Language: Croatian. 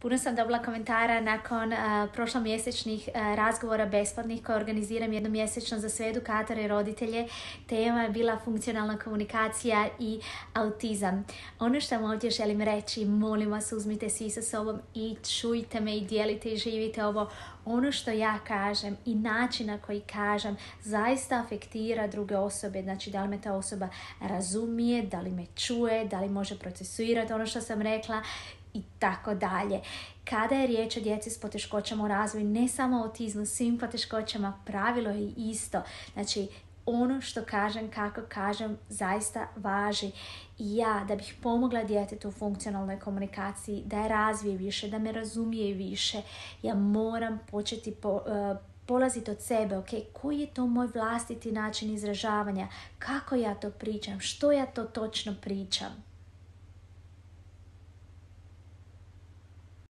Puno sam dobila komentara nakon prošlomjesečnih razgovora besplatnih koje organiziram jednom mjesečno za sve edukatore i roditelje. Tema je bila funkcionalna komunikacija i autizam. Ono što vam ovdje želim reći, molim vas, uzmite svi sa sobom i čujte me i dijelite i živite ovo. Ono što ja kažem i način na koji kažem zaista afektira druge osobe. Znači, da li me ta osoba razumije, da li me čuje, da li može procesuirati ono što sam rekla i tako dalje. Kada je riječ o djeci s poteškoćama u razvoju, ne samo o autizmu, svim poteškoćama, pravilo je isto. Znači, ono što kažem, kako kažem, zaista važi. I ja, da bih pomogla djetetu u funkcionalnoj komunikaciji, da je razvije više, da me razumije više, ja moram početi polaziti od sebe, ok, koji je to moj vlastiti način izražavanja, kako ja to pričam, što ja to točno pričam.